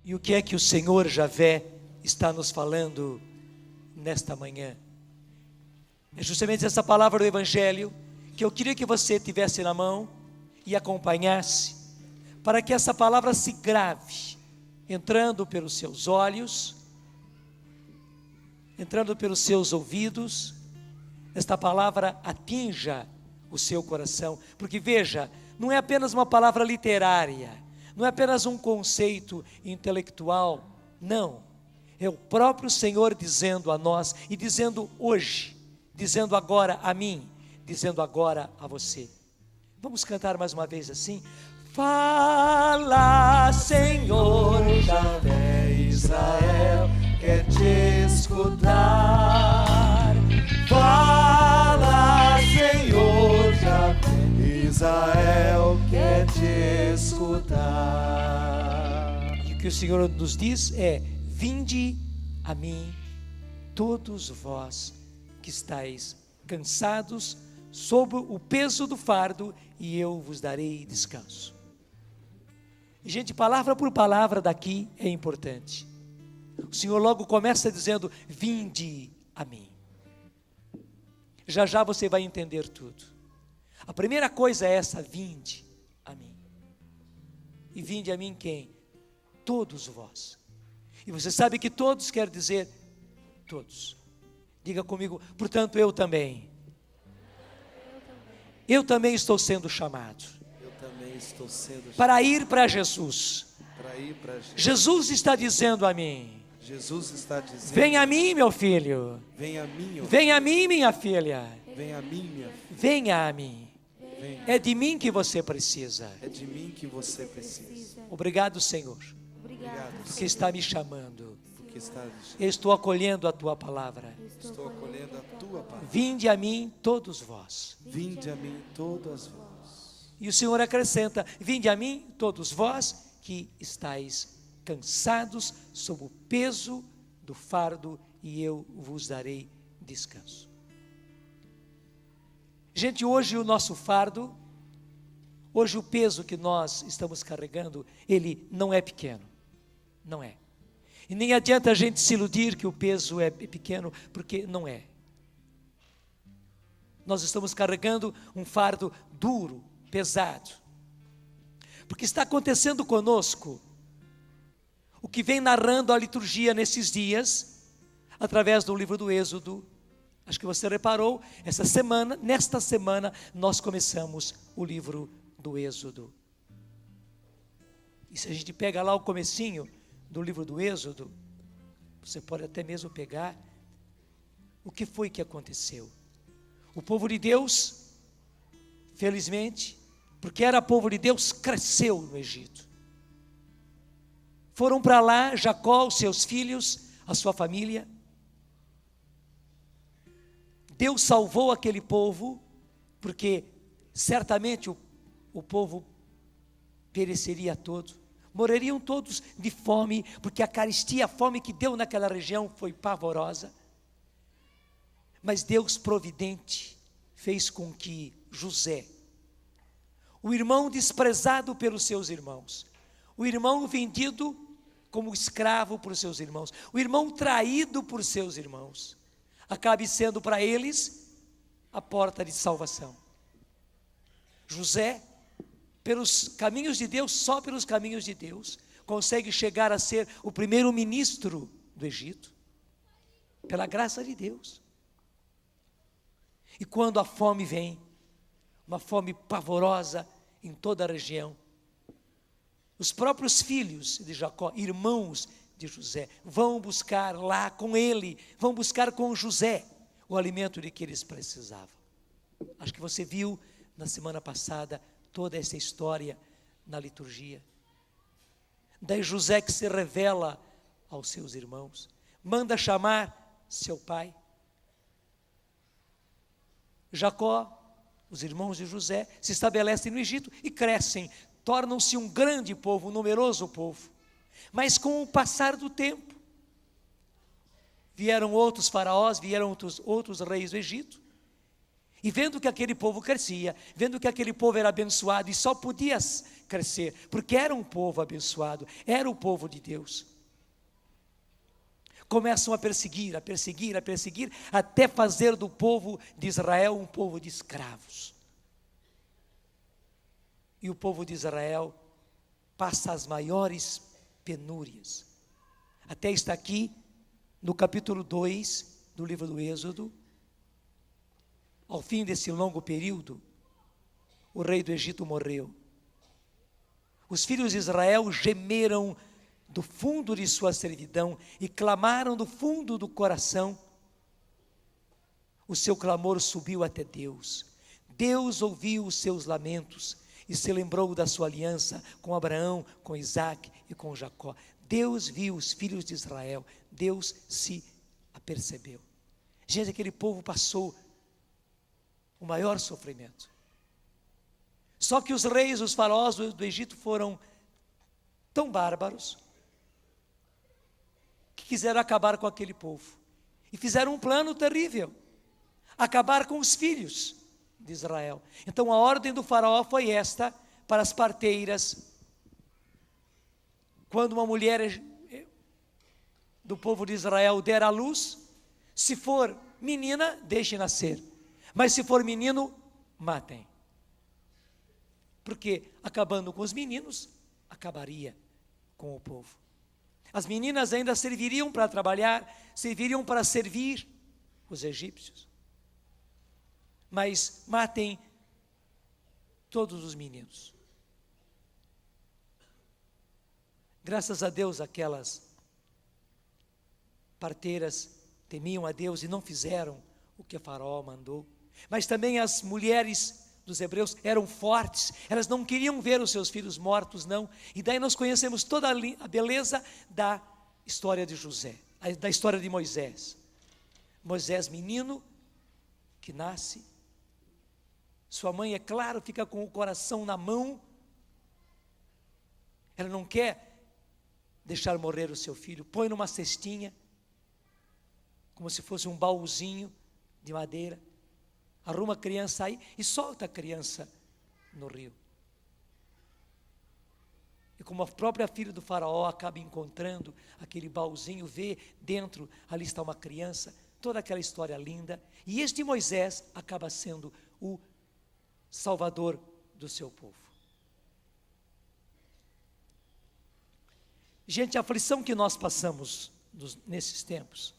E o que é que o Senhor Javé está nos falando nesta manhã? É justamente essa palavra do Evangelho que eu queria que você tivesse na mão e acompanhasse, para que essa palavra se grave, entrando pelos seus olhos, entrando pelos seus ouvidos, esta palavra atinja o seu coração, porque veja, não é apenas uma palavra literária, não é apenas um conceito intelectual, não, é o próprio Senhor dizendo a nós, e dizendo hoje, dizendo agora a mim, dizendo agora a você. Vamos cantar mais uma vez assim? Fala, Senhor, Javé, Israel quer te escutar. Fala, Senhor, Javé, Israel quer te escutar. E o que o Senhor nos diz é: vinde a mim, todos vós que estáis cansados, sob o peso do fardo, e eu vos darei descanso. E, gente, palavra por palavra daqui é importante. O Senhor logo começa dizendo: vinde a mim. Já já você vai entender tudo. A primeira coisa é essa: vinde a mim. E vinde a mim quem? Todos vós. E você sabe que todos quer dizer todos. Diga comigo: portanto eu também. Eu também estou sendo chamado. Para ir para Jesus. Jesus está dizendo a mim: vem a mim, meu filho. Vem a mim, minha filha. Venha a mim. É de mim que você precisa. Obrigado, Senhor, porque está me chamando. Eu estou acolhendo a tua palavra. Vinde a mim todos vós. Vinde a mim todas vós. E o Senhor acrescenta: vinde a mim todos vós que estáis cansados sob o peso do fardo, e eu vos darei descanso. Gente, hoje o nosso fardo, hoje o peso que nós estamos carregando, ele não é pequeno, não é. E nem adianta a gente se iludir que o peso é pequeno, porque não é. Nós estamos carregando um fardo duro, pesado, porque está acontecendo conosco o que vem narrando a liturgia nesses dias, através do livro do Êxodo. Acho que você reparou, nesta semana, nós começamos o livro do Êxodo. E se a gente pega lá o comecinho do livro do Êxodo, você pode até mesmo pegar o que foi que aconteceu. O povo de Deus, felizmente, porque era povo de Deus, cresceu no Egito. Foram para lá Jacó, os seus filhos, a sua família. Deus salvou aquele povo, porque certamente o povo pereceria todo. Morreriam todos de fome, porque a carestia, a fome que deu naquela região foi pavorosa. Mas Deus providente fez com que José, o irmão desprezado pelos seus irmãos, o irmão vendido como escravo por seus irmãos, o irmão traído por seus irmãos, acabe sendo para eles a porta de salvação. José, pelos caminhos de Deus, só pelos caminhos de Deus, consegue chegar a ser o primeiro ministro do Egito, pela graça de Deus. E quando a fome vem, uma fome pavorosa em toda a região, os próprios filhos de Jacó, irmãos de José, vão buscar lá com ele, vão buscar com José o alimento de que eles precisavam. Acho que você viu na semana passada toda essa história na liturgia. Daí José, que se revela aos seus irmãos, manda chamar seu pai. Jacó, os irmãos de José, se estabelecem no Egito e crescem, tornam-se um grande povo, um numeroso povo. Mas com o passar do tempo, vieram outros faraós, vieram outros reis do Egito, E vendo que aquele povo crescia, vendo que aquele povo era abençoado e só podia crescer, porque era um povo abençoado, era o povo de Deus. Começam a perseguir, até fazer do povo de Israel um povo de escravos. E o povo de Israel passa as maiores penúrias. Até está aqui no capítulo 2 do livro do Êxodo. Ao fim desse longo período, o rei do Egito morreu. Os filhos de Israel gemeram do fundo de sua servidão e clamaram do fundo do coração. O seu clamor subiu até Deus. Deus ouviu os seus lamentos e se lembrou da sua aliança com Abraão, com Isaac e com Jacó. Deus viu os filhos de Israel, Deus se apercebeu. Gente, aquele povo passou o maior sofrimento. Só que os reis, os faraós do Egito foram tão bárbaros que quiseram acabar com aquele povo. E fizeram um plano terrível: acabar com os filhos de Israel. Então a ordem do faraó foi esta para as parteiras: quando uma mulher do povo de Israel der à luz, se for menina, deixe nascer, mas se for menino, matem. Porque acabando com os meninos, acabaria com o povo. As meninas ainda serviriam para trabalhar, serviriam para servir os egípcios. Mas matem todos os meninos. Graças a Deus, aquelas parteiras temiam a Deus e não fizeram o que o faraó mandou. Mas também as mulheres dos hebreus eram fortes, elas não queriam ver os seus filhos mortos, não. E daí nós conhecemos toda a beleza da história de José, da história de Moisés. Moisés, menino que nasce, sua mãe, é claro, fica com o coração na mão. Ela não quer deixar morrer o seu filho, põe numa cestinha, como se fosse um baúzinho de madeira, arruma a criança aí e solta a criança no rio. E como a própria filha do faraó acaba encontrando aquele baúzinho, vê dentro, ali está uma criança, toda aquela história linda, e este Moisés acaba sendo o salvador do seu povo. Gente, a aflição que nós passamos nesses tempos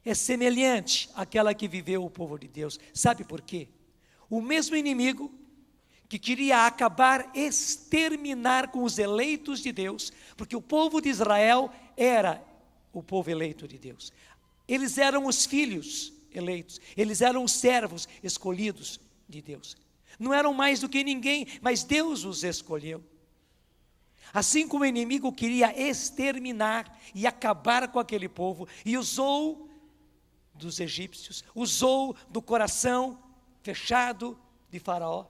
é semelhante àquela que viveu o povo de Deus. Sabe por quê? O mesmo inimigo que queria acabar, exterminar com os eleitos de Deus, porque o povo de Israel era o povo eleito de Deus. Eles eram os filhos eleitos, eles eram os servos escolhidos de Deus. Não eram mais do que ninguém, mas Deus os escolheu. Assim como o inimigo queria exterminar e acabar com aquele povo, e usou dos egípcios, usou do coração fechado de Faraó.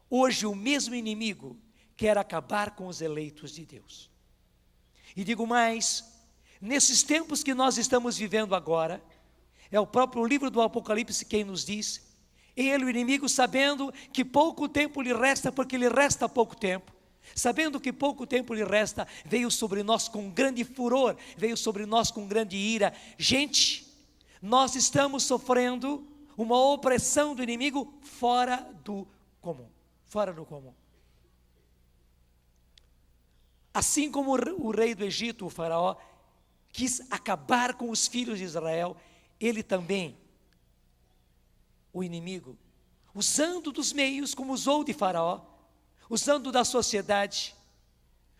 Hoje o mesmo inimigo quer acabar com os eleitos de Deus. E digo mais, nesses tempos que nós estamos vivendo agora, é o próprio livro do Apocalipse quem nos diz: ele, o inimigo, sabendo que pouco tempo lhe resta, porque lhe resta pouco tempo, sabendo que pouco tempo lhe resta, veio sobre nós com grande furor, veio sobre nós com grande ira. Gente, nós estamos sofrendo uma opressão do inimigo fora do comum, fora do comum. Assim como o rei do Egito, o faraó, quis acabar com os filhos de Israel, ele também, o inimigo, usando dos meios como usou de Faraó, usando da sociedade,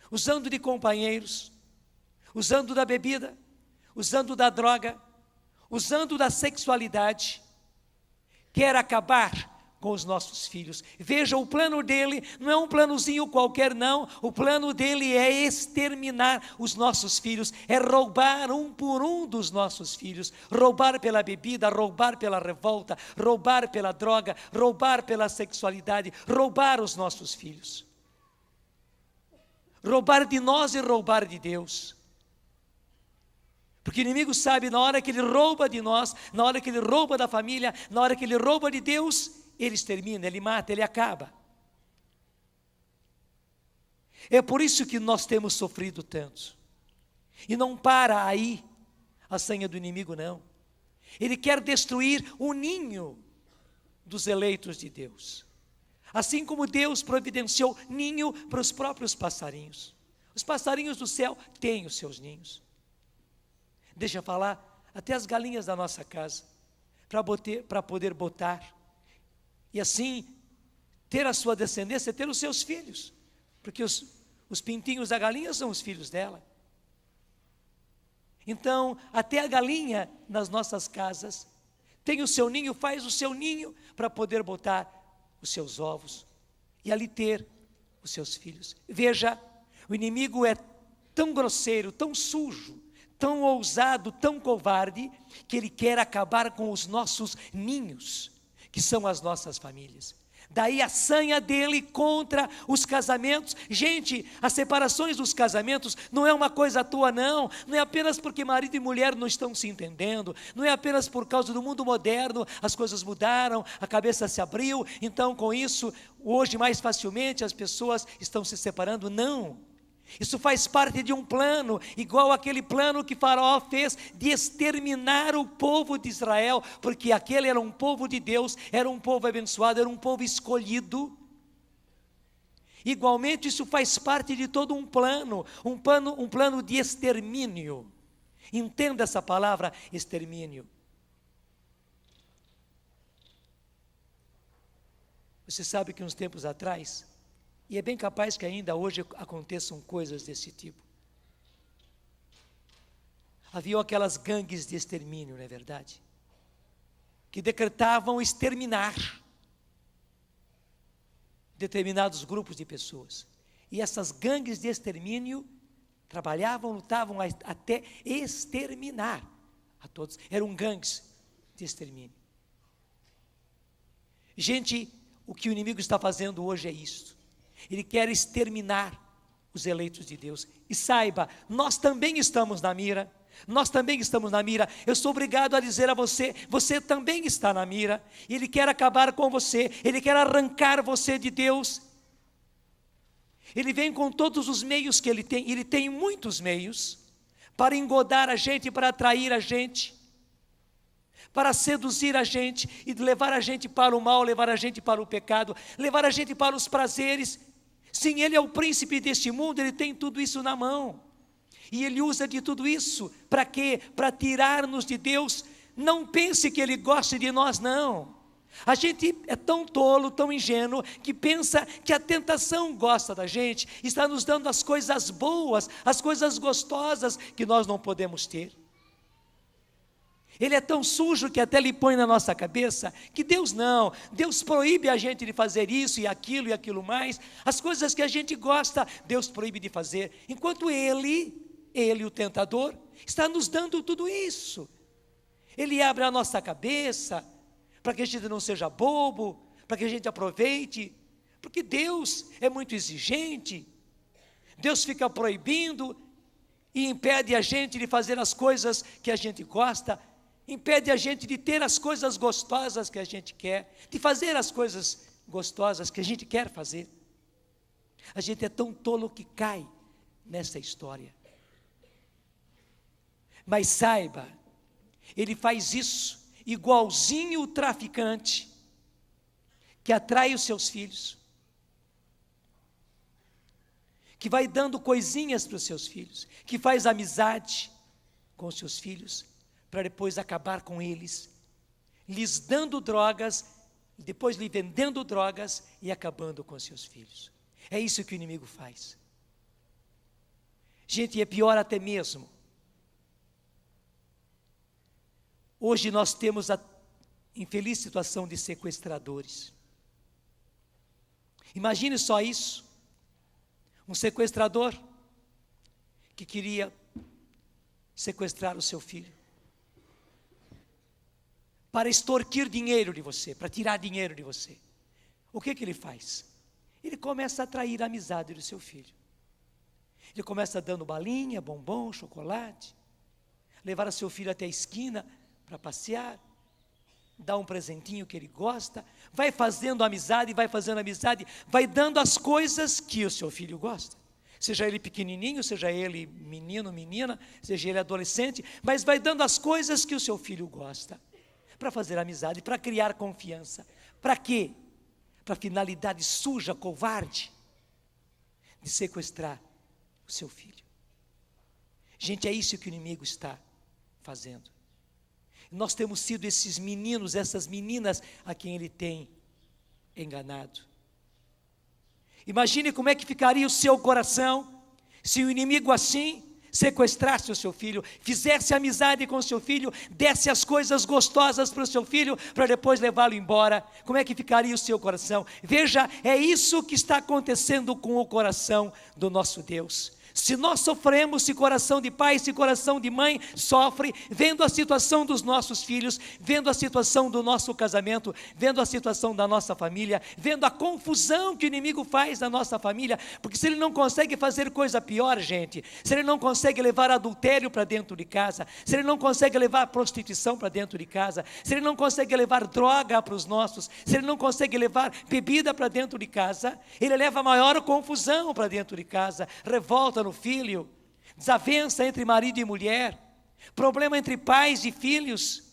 usando de companheiros, usando da bebida, usando da droga, usando da sexualidade, quer acabar com os nossos filhos. Veja, o plano dele não é um planozinho qualquer, não. O plano dele é exterminar os nossos filhos, é roubar um por um dos nossos filhos, roubar pela bebida, roubar pela revolta, roubar pela droga, roubar pela sexualidade, roubar os nossos filhos, roubar de nós e roubar de Deus. Porque o inimigo sabe, na hora que ele rouba de nós, na hora que ele rouba da família, na hora que ele rouba de Deus, ele extermina, ele mata, ele acaba. É por isso que nós temos sofrido tanto. E não para aí a sanha do inimigo, não. Ele quer destruir o ninho dos eleitos de Deus. Assim como Deus providenciou ninho para os próprios passarinhos. Os passarinhos do céu têm os seus ninhos. Deixa eu falar, até as galinhas da nossa casa, para poder botar, e assim ter a sua descendência, ter os seus filhos, porque os pintinhos da galinha são os filhos dela. Então, até a galinha nas nossas casas tem o seu ninho, faz o seu ninho para poder botar os seus ovos e ali ter os seus filhos. Veja, o inimigo é tão grosseiro, tão sujo, tão ousado, tão covarde, que ele quer acabar com os nossos ninhos, que são as nossas famílias. Daí a sanha dele contra os casamentos. Gente, as separações dos casamentos não é uma coisa à toa, não. Não é apenas porque marido e mulher não estão se entendendo. Não é apenas por causa do mundo moderno, as coisas mudaram, a cabeça se abriu. Então, com isso, hoje mais facilmente as pessoas estão se separando. Não. Isso faz parte de um plano, igual aquele plano que Faraó fez de exterminar o povo de Israel, porque aquele era um povo de Deus, era um povo abençoado, era um povo escolhido. Igualmente isso faz parte de todo um plano de extermínio. Entenda essa palavra, extermínio. Você sabe que uns tempos atrás, e é bem capaz que ainda hoje aconteçam coisas desse tipo. Havia aquelas gangues de extermínio, não é verdade? Que decretavam exterminar determinados grupos de pessoas. E essas gangues de extermínio trabalhavam, lutavam até exterminar a todos. Eram gangues de extermínio. Gente, o que o inimigo está fazendo hoje é isso. Ele quer exterminar os eleitos de Deus. E saiba, nós também estamos na mira. Nós também estamos na mira. Eu sou obrigado a dizer a você, você também está na mira. Ele quer acabar com você. Ele quer arrancar você de Deus. Ele vem com todos os meios que ele tem. Ele tem muitos meios para engodar a gente, para atrair a gente, para seduzir a gente e levar a gente para o mal, levar a gente para o pecado, levar a gente para os prazeres. Sim, ele é o príncipe deste mundo, ele tem tudo isso na mão. E ele usa de tudo isso, para quê? Para tirar-nos de Deus. Não pense que ele goste de nós, não. A gente é tão tolo, tão ingênuo, que pensa que a tentação gosta da gente, está nos dando as coisas boas, as coisas gostosas que nós não podemos ter. Ele é tão sujo que até lhe põe na nossa cabeça que Deus não, Deus proíbe a gente de fazer isso e aquilo mais. As coisas que a gente gosta, Deus proíbe de fazer. Enquanto Ele, o tentador, está nos dando tudo isso. Ele abre a nossa cabeça para que a gente não seja bobo, para que a gente aproveite. Porque Deus é muito exigente. Deus fica proibindo e impede a gente de fazer as coisas que a gente gosta. Impede a gente de ter as coisas gostosas que a gente quer, de fazer as coisas gostosas que a gente quer fazer. A gente é tão tolo que cai nessa história. Mas saiba, ele faz isso igualzinho o traficante que atrai os seus filhos, que vai dando coisinhas para os seus filhos, que faz amizade com os seus filhos, para depois acabar com eles, lhes dando drogas, depois lhe vendendo drogas e acabando com seus filhos. É isso que o inimigo faz. Gente, é pior até mesmo. Hoje nós temos a infeliz situação de sequestradores. Imagine só isso. Um sequestrador que queria sequestrar o seu filho, para extorquir dinheiro de você, para tirar dinheiro de você. O que ele faz? Ele começa a atrair a amizade do seu filho. Ele começa dando balinha, bombom, chocolate. levar seu filho até a esquina para passear, dar um presentinho que ele gosta, vai fazendo amizade, vai dando as coisas que o seu filho gosta. Seja ele pequenininho, seja ele menino, menina, seja ele adolescente, mas vai dando as coisas que o seu filho gosta, para fazer amizade, para criar confiança. Para quê? Para a finalidade suja, covarde, de sequestrar o seu filho. Gente, é isso que o inimigo está fazendo. Nós temos sido esses meninos, essas meninas a quem ele tem enganado. Imagine como é que ficaria o seu coração se o inimigo assim sequestrasse o seu filho, fizesse amizade com o seu filho, desse as coisas gostosas para o seu filho, para depois levá-lo embora. Como é que ficaria o seu coração? Veja, é isso que está acontecendo com o coração do nosso Deus. Se nós sofremos, se coração de pai, se coração de mãe sofre, vendo a situação dos nossos filhos, vendo a situação do nosso casamento, vendo a situação da nossa família, vendo a confusão que o inimigo faz na nossa família, porque se ele não consegue fazer coisa pior, gente, se ele não consegue levar adultério para dentro de casa, se ele não consegue levar prostituição para dentro de casa, se ele não consegue levar droga para os nossos, se ele não consegue levar bebida para dentro de casa, ele leva a maior confusão para dentro de casa, revolta no filho, desavença entre marido e mulher, problema entre pais e filhos,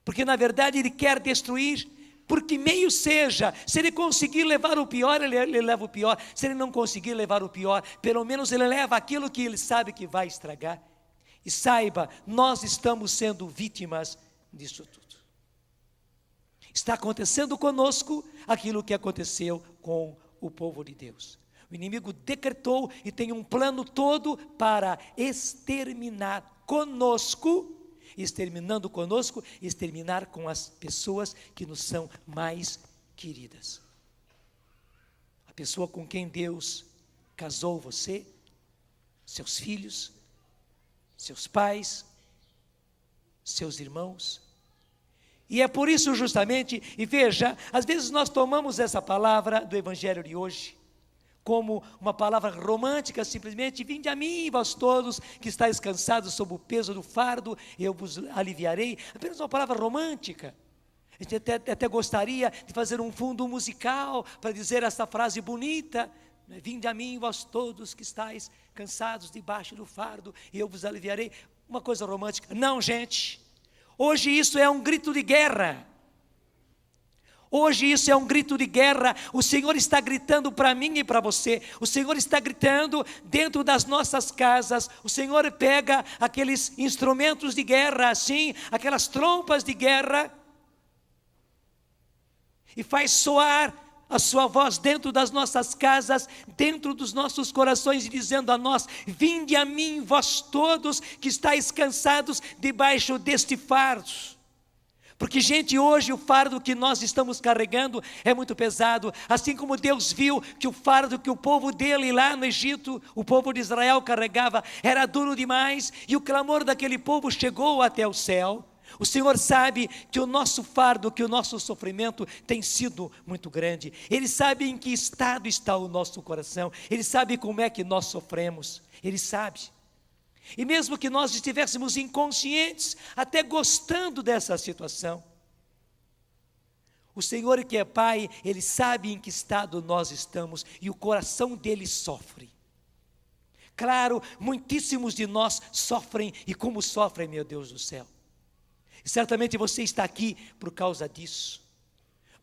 porque na verdade ele quer destruir, por que meio seja. Se ele conseguir levar o pior, ele leva o pior. Se ele não conseguir levar o pior, pelo menos ele leva aquilo que ele sabe que vai estragar. E saiba, nós estamos sendo vítimas disso tudo. Está acontecendo conosco aquilo que aconteceu com o povo de Deus. O inimigo decretou e tem um plano todo para exterminar conosco, exterminando conosco, exterminar com as pessoas que nos são mais queridas. A pessoa com quem Deus casou você, seus filhos, seus pais, seus irmãos. E é por isso justamente, e veja, às vezes nós tomamos essa palavra do Evangelho de hoje como uma palavra romântica, simplesmente: vinde a mim, vós todos que estáis cansados sob o peso do fardo, eu vos aliviarei. Apenas uma palavra romântica. A gente até gostaria de fazer um fundo musical para dizer essa frase bonita: vinde a mim, vós todos que estáis cansados debaixo do fardo, e eu vos aliviarei. Uma coisa romântica. Não, gente, hoje isso é um grito de guerra. Hoje isso é um grito de guerra. O Senhor está gritando para mim e para você. O Senhor está gritando dentro das nossas casas. O Senhor pega aqueles instrumentos de guerra assim, aquelas trompas de guerra, e faz soar a sua voz dentro das nossas casas, dentro dos nossos corações, dizendo a nós: vinde a mim, vós todos que estáis cansados debaixo deste fardo. Porque, gente, hoje o fardo que nós estamos carregando é muito pesado. Assim como Deus viu que o fardo que o povo dele lá no Egito, o povo de Israel carregava, era duro demais, e o clamor daquele povo chegou até o céu. O Senhor sabe que o nosso fardo, que o nosso sofrimento tem sido muito grande. Ele sabe em que estado está o nosso coração. Ele sabe como é que nós sofremos. Ele sabe. E mesmo que nós estivéssemos inconscientes, até gostando dessa situação, o Senhor, que é Pai, Ele sabe em que estado nós estamos, e o coração dele sofre. Claro, muitíssimos de nós sofrem, e como sofrem, meu Deus do céu. E certamente você está aqui por causa disso.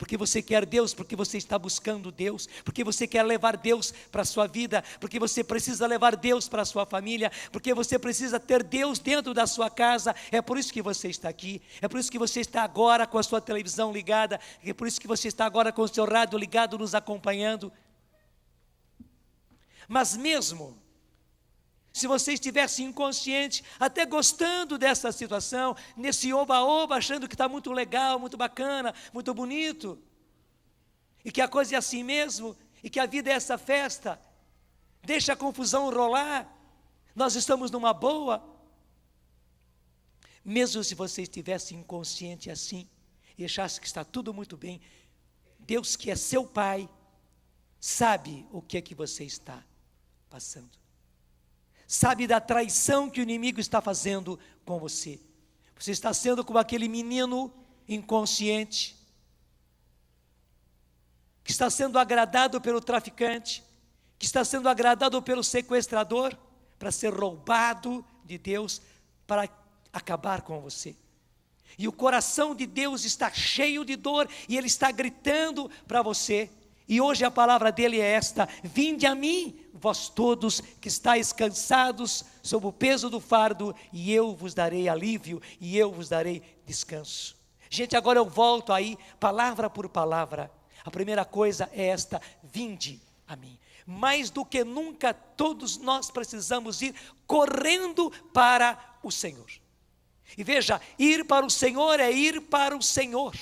Porque você quer Deus, porque você está buscando Deus, porque você quer levar Deus para a sua vida, porque você precisa levar Deus para a sua família, porque você precisa ter Deus dentro da sua casa. É por isso que você está aqui, é por isso que você está agora com a sua televisão ligada, é por isso que você está agora com o seu rádio ligado, nos acompanhando. Mas mesmo se você estivesse inconsciente, até gostando dessa situação, nesse oba-oba, achando que está muito legal, muito bacana, muito bonito, e que a coisa é assim mesmo, e que a vida é essa festa, deixa a confusão rolar, nós estamos numa boa. Mesmo se você estivesse inconsciente assim, e achasse que está tudo muito bem, Deus, que é seu Pai, sabe o que é que você está passando. sabe da traição que o inimigo está fazendo com você. Você está sendo como aquele menino inconsciente, que está sendo agradado pelo traficante, que está sendo agradado pelo sequestrador, para ser roubado de Deus, para acabar com você. E o coração de Deus está cheio de dor, e Ele está gritando para você. E hoje a palavra dele é esta: vinde a mim, vós todos que estáis cansados sob o peso do fardo, e eu vos darei alívio, e eu vos darei descanso. Gente, agora eu volto aí, palavra por palavra. A primeira coisa é esta: vinde a mim. Mais do que nunca, todos nós precisamos ir correndo para o Senhor. E veja, ir para o Senhor é ir para o Senhor.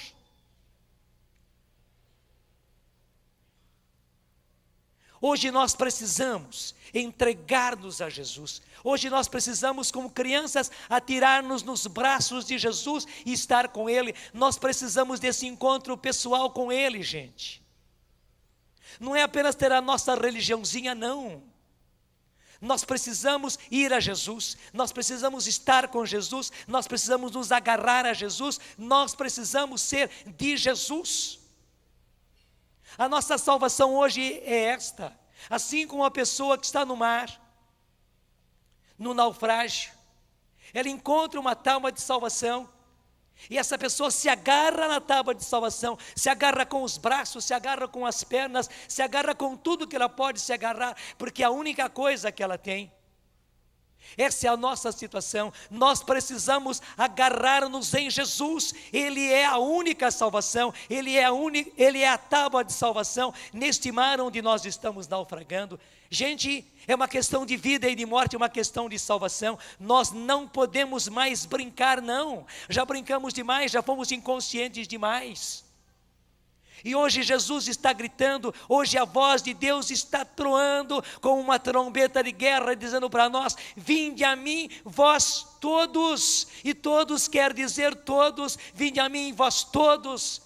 Hoje nós precisamos entregar-nos a Jesus. Hoje nós precisamos, como crianças, atirar-nos nos braços de Jesus e estar com Ele. Nós precisamos desse encontro pessoal com Ele, gente. Não é apenas ter a nossa religiãozinha, não. Nós precisamos ir a Jesus, nós precisamos estar com Jesus, nós precisamos nos agarrar a Jesus, nós precisamos ser de Jesus. A nossa salvação hoje é esta: assim como a pessoa que está no mar, no naufrágio, ela encontra uma tábua de salvação, e essa pessoa se agarra na tábua de salvação, se agarra com os braços, se agarra com as pernas, se agarra com tudo que ela pode se agarrar, porque é a única coisa que ela tem. Essa é a nossa situação. Nós precisamos agarrar-nos em Jesus. Ele é a única salvação, Ele é a tábua de salvação neste mar onde nós estamos naufragando. Gente, é uma questão de vida e de morte, é uma questão de salvação. Nós não podemos mais brincar, não. Já brincamos demais, já fomos inconscientes demais. E hoje Jesus está gritando, hoje a voz de Deus está troando com uma trombeta de guerra, dizendo para nós: vinde a mim, vós todos. E todos quer dizer todos. Vinde a mim, vós todos.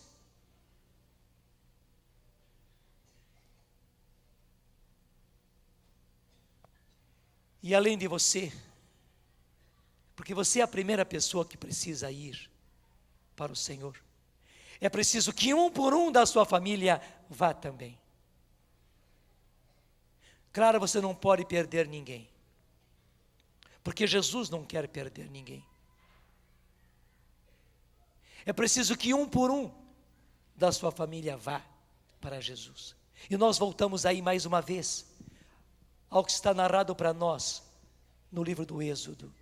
E além de você, porque você é a primeira pessoa que precisa ir para o Senhor, é preciso que um por um da sua família vá também. Claro, você não pode perder ninguém, porque Jesus não quer perder ninguém. É preciso que um por um da sua família vá para Jesus. E nós voltamos aí mais uma vez ao que está narrado para nós no livro do Êxodo.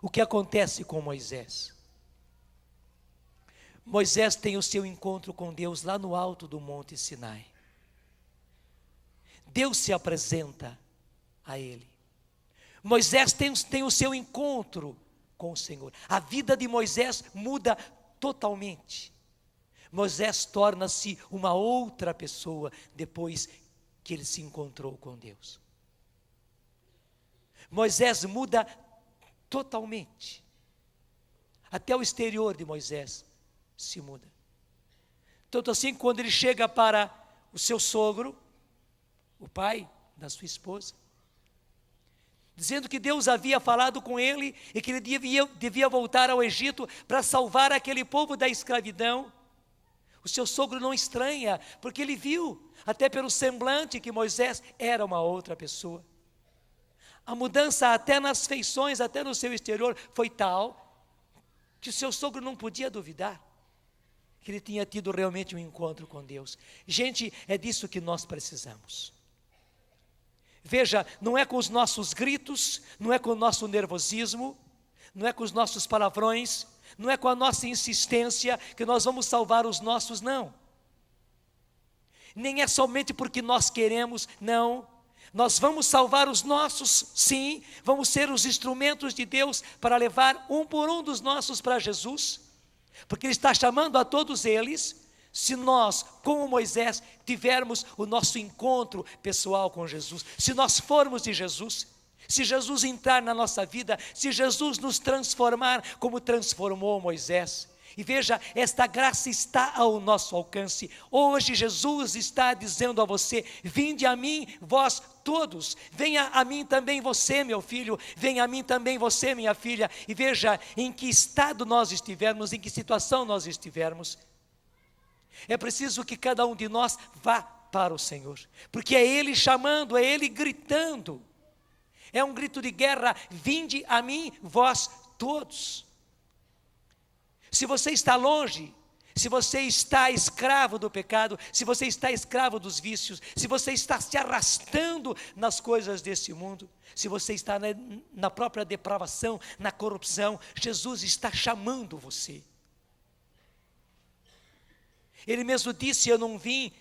O que acontece com Moisés? Moisés tem o seu encontro com Deus lá no alto do Monte Sinai. Deus se apresenta a ele. Moisés tem o seu encontro com o Senhor. A vida de Moisés muda totalmente. Moisés torna-se uma outra pessoa depois que ele se encontrou com Deus. Moisés muda totalmente. Até o exterior de Moisés se muda. Tanto assim, quando ele chega para o seu sogro, o pai da sua esposa, dizendo que Deus havia falado com ele e que ele devia voltar ao Egito para salvar aquele povo da escravidão, o seu sogro não estranha, porque ele viu, até pelo semblante, que Moisés era uma outra pessoa. A mudança até nas feições, até no seu exterior, foi tal que o seu sogro não podia duvidar que ele tinha tido realmente um encontro com Deus. Gente, é disso que nós precisamos. Veja, não é com os nossos gritos, não é com o nosso nervosismo, não é com os nossos palavrões, não é com a nossa insistência que nós vamos salvar os nossos, não. Nem é somente porque nós queremos, não. Nós vamos salvar os nossos, sim, vamos ser os instrumentos de Deus para levar um por um dos nossos para Jesus, porque Ele está chamando a todos eles, se nós, como Moisés, tivermos o nosso encontro pessoal com Jesus, se nós formos de Jesus, se Jesus entrar na nossa vida, se Jesus nos transformar como transformou Moisés. E veja, esta graça está ao nosso alcance. Hoje Jesus está dizendo a você: vinde a mim, vós todos. Venha a mim também você, meu filho. Venha a mim também você, minha filha. E veja em que estado nós estivermos, em que situação nós estivermos. É preciso que cada um de nós vá para o Senhor, porque é Ele chamando, é Ele gritando. É um grito de guerra: vinde a mim, vós todos. Se você está longe, se você está escravo do pecado, se você está escravo dos vícios, se você está se arrastando nas coisas desse mundo, se você está na própria depravação, na corrupção, Jesus está chamando você. Ele mesmo disse: eu não vim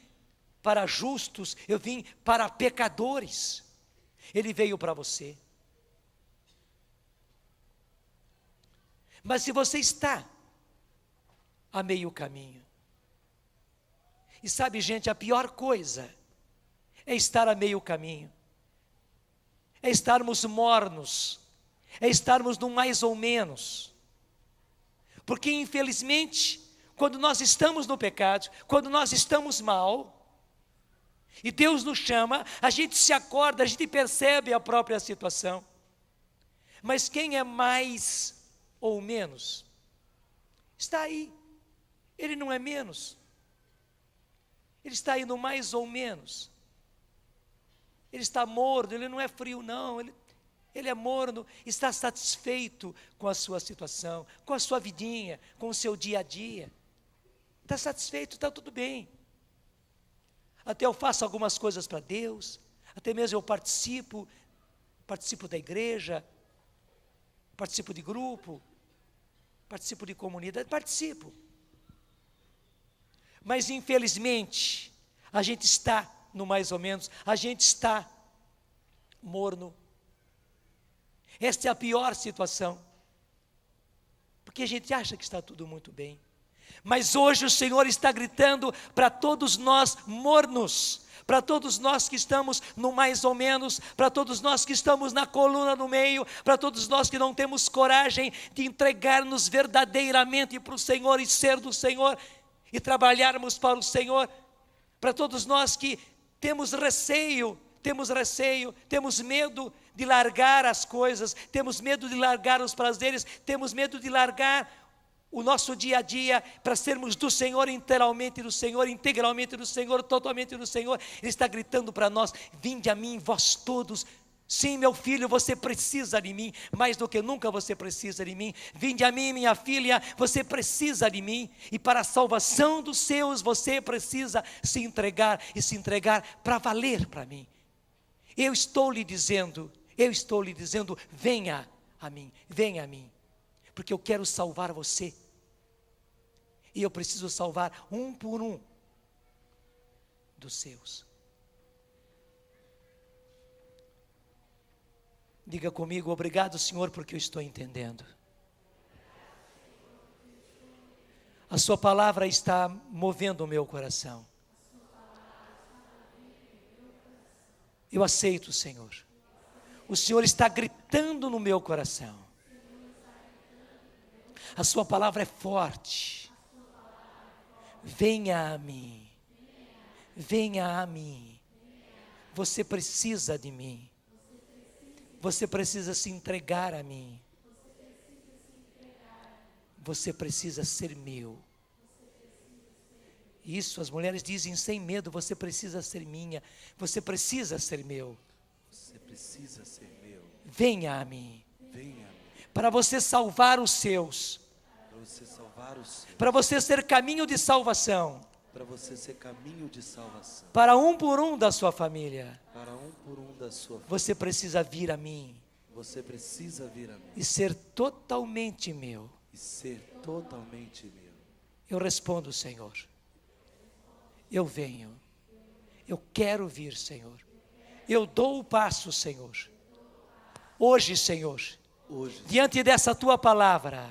para justos, eu vim para pecadores. Ele veio para você. Mas se você está a meio caminho, e sabe, gente, a pior coisa é estar a meio caminho, é estarmos mornos, é estarmos no mais ou menos, porque infelizmente, quando nós estamos no pecado, quando nós estamos mal, e Deus nos chama, a gente se acorda, a gente percebe a própria situação. Mas quem é mais ou menos, está aí. Ele não é menos. Ele está aí no mais ou menos. Ele está morno, ele não é frio não, ele é morno, está satisfeito com a sua situação, com a sua vidinha, com o seu dia a dia. Está satisfeito, está tudo bem. Até eu faço algumas coisas para Deus, até mesmo eu participo da igreja, participo de grupo, participo de comunidade, participo. Mas infelizmente, a gente está no mais ou menos, a gente está morno. Esta é a pior situação, porque a gente acha que está tudo muito bem. Mas hoje o Senhor está gritando para todos nós mornos, para todos nós que estamos no mais ou menos, para todos nós que estamos na coluna no meio, para todos nós que não temos coragem de entregar-nos verdadeiramente para o Senhor e ser do Senhor, e trabalharmos para o Senhor, para todos nós que temos receio, temos medo de largar as coisas, temos medo de largar os prazeres, temos medo de largar o nosso dia a dia para sermos do Senhor, integralmente do Senhor, totalmente do Senhor. Ele está gritando para nós: vinde a mim, vós todos. Sim, meu filho, você precisa de mim, mais do que nunca você precisa de mim. Vinde a mim, minha filha, você precisa de mim. E para a salvação dos seus, você precisa se entregar, e se entregar para valer para mim. Eu estou lhe dizendo, venha a mim, porque eu quero salvar você. E eu preciso salvar um por um dos seus. Diga comigo: obrigado, Senhor, porque eu estou entendendo. A sua palavra está movendo o meu coração. Eu aceito, Senhor. O Senhor está gritando no meu coração. A sua palavra é forte. Venha a mim. Venha a mim. Você precisa de mim. Você precisa se entregar a mim. Você precisa ser meu. Isso, as mulheres dizem sem medo: você precisa ser minha. Você precisa ser meu. Você precisa ser meu. Venha a mim. Venha. Para você salvar os seus. Para você salvar os seus. Para você ser caminho de salvação. Para você ser caminho de salvação. Para um por um da sua família. Para um por um da sua família. Você precisa vir a mim. Você precisa vir a mim. E ser totalmente meu. E ser totalmente meu. Eu respondo: Senhor, eu venho. Eu quero vir, Senhor. Eu dou o passo, Senhor. Hoje, Senhor, diante dessa tua palavra,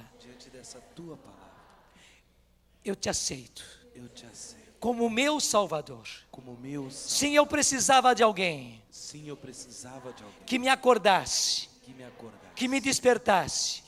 eu te aceito. Eu te aceito. Como meu Salvador. Como meu Salvador. Sim, eu precisava de alguém. Sim, eu precisava de alguém que me acordasse. que me acordasse, que me despertasse,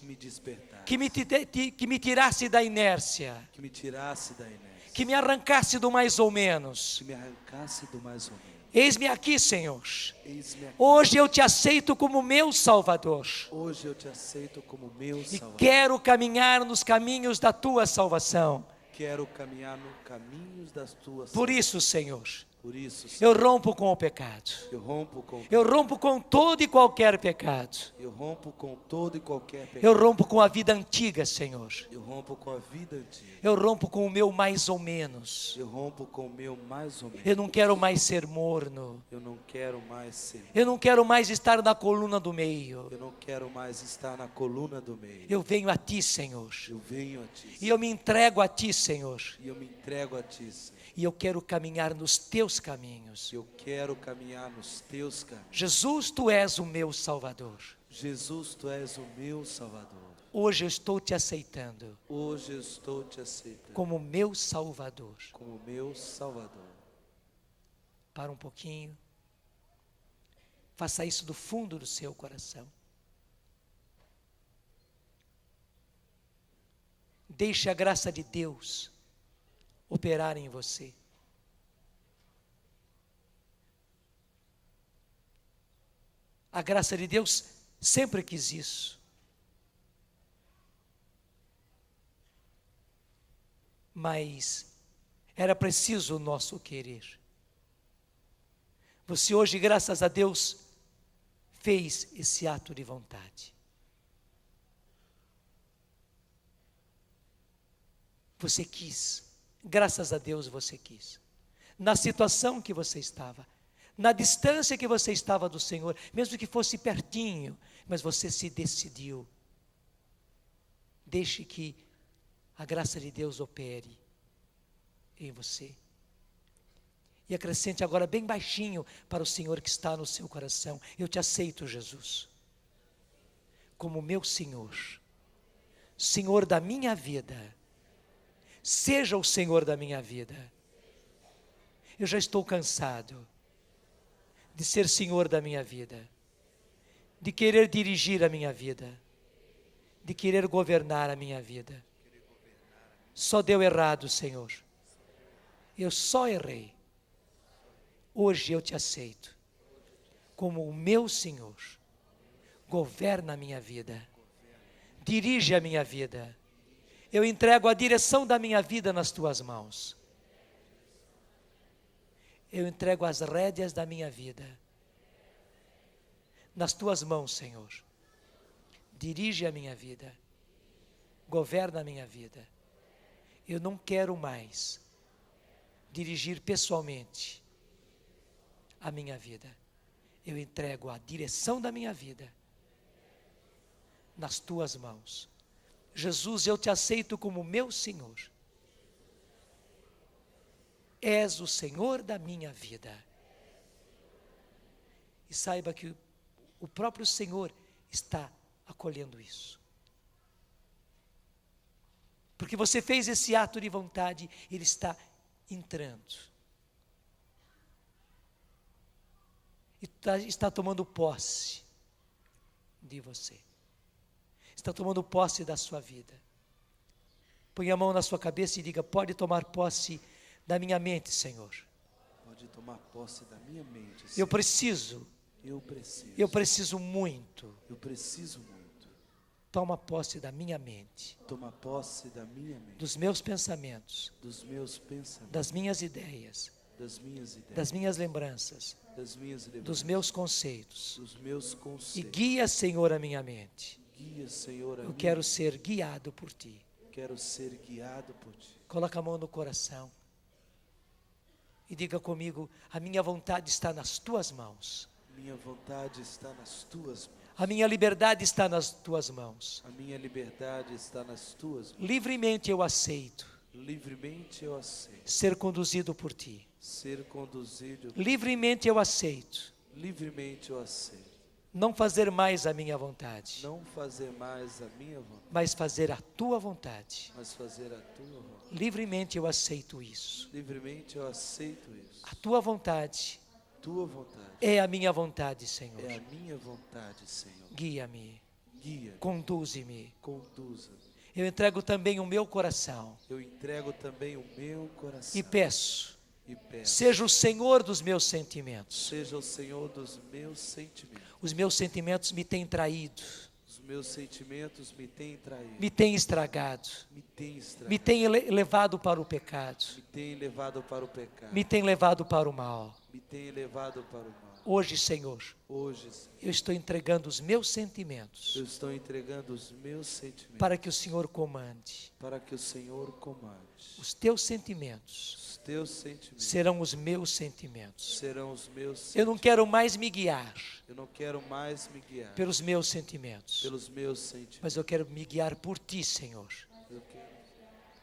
que me despertasse, que me tirasse da inércia, que me tirasse da inércia, que me arrancasse do mais ou menos. que me arrancasse do mais ou menos. Eis-me aqui, Senhor. Eis-me aqui. Hoje eu te aceito como meu Salvador. Hoje eu te aceito como meu E Salvador. quero caminhar nos caminhos da tua salvação. Quero caminhar no caminhos das tuas. Por isso, Senhor, Por isso, Senhor, eu rompo com o pecado. eu rompo com Eu rompo com todo e qualquer pecado. eu rompo com todo e qualquer pecado. Eu rompo com a vida antiga, Senhor. Eu rompo com a vida antiga. Eu rompo com o meu mais ou menos. Eu rompo com o meu mais ou menos. Eu não quero mais ser morno. Eu não quero mais ser. Eu não quero mais estar na coluna do meio. Eu não quero mais estar na coluna do meio. Eu venho a ti, Senhor. Eu venho a ti. E eu me entrego a ti, Senhor. E eu me entrego a ti, Senhor. E eu quero caminhar nos teus caminhos. Eu quero caminhar nos teus caminhos. Jesus, tu és o meu Salvador. Jesus, tu és o meu Salvador. Hoje eu estou te aceitando Hoje eu estou te aceitando como meu Salvador. como meu Salvador. Para um pouquinho. Faça isso do fundo do seu coração. Deixe a graça de Deus operar em você. A graça de Deus sempre quis isso. Mas era preciso o nosso querer. Você hoje, graças a Deus, fez esse ato de vontade. Você quis, graças a Deus você quis. Na situação que você estava, na distância que você estava do Senhor, mesmo que fosse pertinho, mas você se decidiu. Deixe que a graça de Deus opere em você. E acrescente agora bem baixinho para o Senhor que está no seu coração: eu te aceito, Jesus, como meu Senhor, Senhor da minha vida. Seja o Senhor da minha vida. Eu já estou cansado de ser Senhor da minha vida, de querer dirigir a minha vida, de querer governar a minha vida. Só deu errado, Senhor. Eu só errei. Hoje eu te aceito como o meu Senhor. Governa a minha vida. Dirige a minha vida. Eu entrego a direção da minha vida nas tuas mãos. Eu entrego as rédeas da minha vida nas tuas mãos, Senhor. Dirige a minha vida. Governa a minha vida. Eu não quero mais dirigir pessoalmente a minha vida. Eu entrego a direção da minha vida nas tuas mãos. Jesus, eu te aceito como meu Senhor. És o Senhor da minha vida. E saiba que o próprio Senhor está acolhendo isso. Porque você fez esse ato de vontade, Ele está entrando. E está tomando posse de você. Está tomando posse da sua vida. Põe a mão na sua cabeça e diga: pode tomar posse da minha mente, Senhor. Pode tomar posse da minha mente, Senhor. Eu preciso muito. Eu preciso muito. Toma posse da minha mente. Toma posse da minha mente. Dos meus pensamentos. Dos meus pensamentos. Das minhas ideias. Das minhas ideias. Das minhas lembranças. Das minhas lembranças. Dos meus conceitos. Dos meus conceitos. E guia, Senhor, a minha mente. Guia, Senhor, a Eu minha quero ser guiado por Ti. Quero ser guiado por Ti. Coloca a mão no coração. E diga comigo: a minha vontade está nas Tuas mãos. Minha vontade está nas Tuas mãos. A minha liberdade está nas Tuas mãos. A minha liberdade está nas Tuas mãos. Livremente eu aceito Livremente eu aceito ser conduzido por Ti. ser conduzido. Livremente eu aceito Livremente eu aceito não fazer mais a minha vontade, não fazer mais a minha vontade, mas fazer a Tua vontade. mas fazer a Tua vontade. Livremente eu aceito isso. Livremente eu aceito isso. A Tua vontade tua vontade. É a minha vontade, Senhor. É a minha vontade, Senhor. Guia-me, Guia, conduze-me. conduza. Eu entrego também o meu coração Eu entrego também o meu coração. e peço, E peço. seja o Senhor dos meus sentimentos. Seja o Senhor dos meus sentimentos. Os meus sentimentos me têm traído, Os meus sentimentos me têm traído. me têm estragado, Me têm estragado. me têm levado para o pecado, Me têm levado para o pecado. me têm levado para o mal. Me têm levado para o mal. Hoje, Senhor, Hoje, Senhor, eu estou entregando os meus sentimentos eu estou entregando os meus sentimentos para que o Senhor comande. para que o Senhor comande. Os teus sentimentos Os teus sentimentos serão os meus sentimentos. serão os meus sentimentos. Eu não quero mais me guiar Eu não quero mais me guiar pelos meus sentimentos, pelos meus sentimentos. mas eu quero me guiar por ti, Senhor. Eu quero